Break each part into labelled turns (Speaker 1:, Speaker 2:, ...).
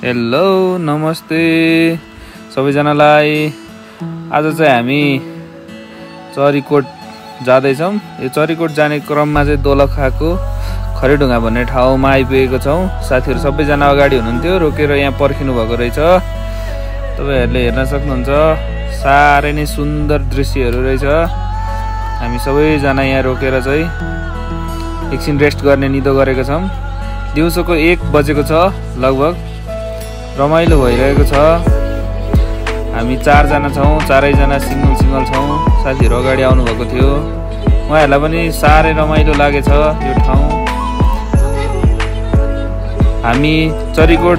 Speaker 1: Hello नमस्ते सबैजनालाई। आज चाहिँ हामी चरीकोट जाँदैछौँ। यो चरीकोट जाने क्रममा चाहिँ दोलखाको खरेढुङ्गा भन्ने ठाउँमा आइपुगेको छौँ। साथीहरू सबैजना अगाडि हुनुहुन्थ्यो, रोकेर यहाँ पर्खिनु भएको रहेछ। तपाईहरुले हेर्न सक्नुहुन्छ, साह्रै नै सुन्दर दृश्यहरू रहेछ। हामी सबैजना यहाँ रोकेर चाहिँ एकछिन रेस्ट गर्ने निदो गरेको छौँ। दिउँसोको 1 बजेको छ लगभग। रमाइलो भइरहेको छ। हामी 4 जना छौँ, चारैजना सिंगल छौँ। साथीहरू अगाडि आउनु भएको थियो, उहाँहरूलाई पनि साह्रै रमाइलो लागेछ यो ठाउँ। हामी चरीकोट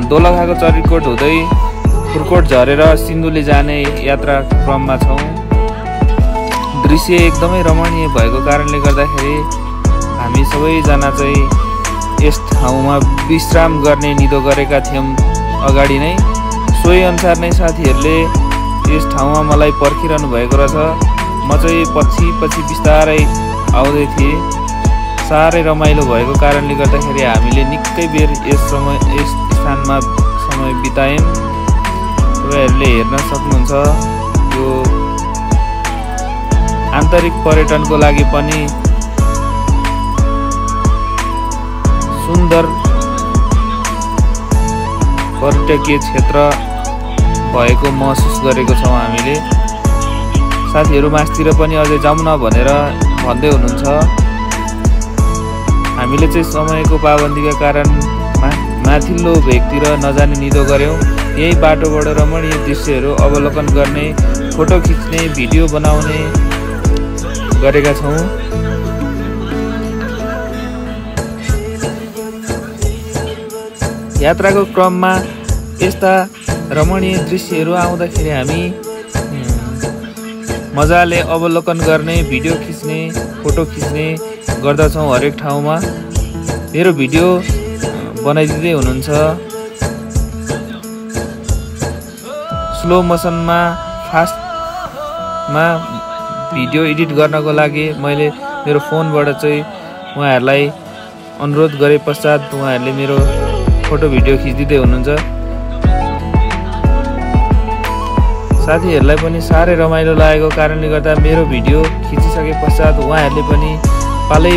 Speaker 1: दोलखाको चरीकोट हुँदै पुर्कोट झरेर सिन्धुली जाने यात्रा क्रममा छौँ। दृश्य एकदमै रमणीय भएको कारणले गर्दाखेरि हामी सबैजना चाहिँ यस ठाउँमा विश्राम गर्ने निदो गरेका थियौँ अगाडि नै। सोही अनुसार नै साथीहरूले यस ठाउँमा मलाई पर्खिरहनु भएको रहेछ। म चाहिँ पछि बिस्तारै आउँदै थिएँ। साह्रै रमाइलो भएको कारणले गर्दाखेरि हामीले निकै बेर यस स्थानमा समय बितायौँ। तपाईँहरूले हेर्न सक्नुहुन्छ, यो आन्तरिक पर्यटनको लागि पनि सुन्दर पर्यटकीय क्षेत्र भएको महसुस गरेको छौँ हामीले। साथीहरू मास्तिर पनि अझै जाउँ न भनेर भन्दै हुनुहुन्छ। हामीले चाहिँ समयको पाबन्दीका कारण माथिल्लो भेगतिर नजाने निदो गऱ्यौँ। यही बाटोबाट रमणीय दृश्यहरू अवलोकन गर्ने, फोटो खिच्ने, भिडियो बनाउने गरेका छौँ। यात्राको क्रममा यस्ता रमणीय दृश्यहरू आउँदाखेरि हामी मजाले अवलोकन गर्ने, भिडियो खिच्ने, फोटो खिच्ने गर्दछौँ हरेक ठाउँमा। मेरो भिडियो बनाइदिँदै हुनुहुन्छ। स्लो मोसनमा, फास्टमा भिडियो एडिट गर्नको लागि मैले मेरो फोनबाट चाहिँ उहाँहरूलाई अनुरोध गरे पश्चात उहाँहरूले मेरो फोटो भिडियो खिचिदिँदै हुनुहुन्छ। साथीहरूलाई पनि साह्रै रमाइलो लागेको कारणले गर्दा मेरो भिडियो खिचिसके पश्चात उहाँहरूले पनि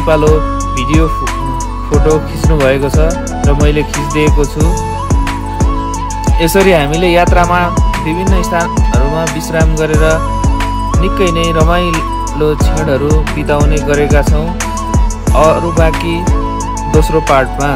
Speaker 1: पालो भिडियो फोटो खिच्नु भएको छ र मैले खिचिदिएको छु। यसरी हामीले यात्रामा विभिन्न स्थानहरूमा विश्राम गरेर निकै नै रमाइलो क्षणहरू बिताउने गरेका छौँ। अरू बाँकी दोस्रो पार्टमा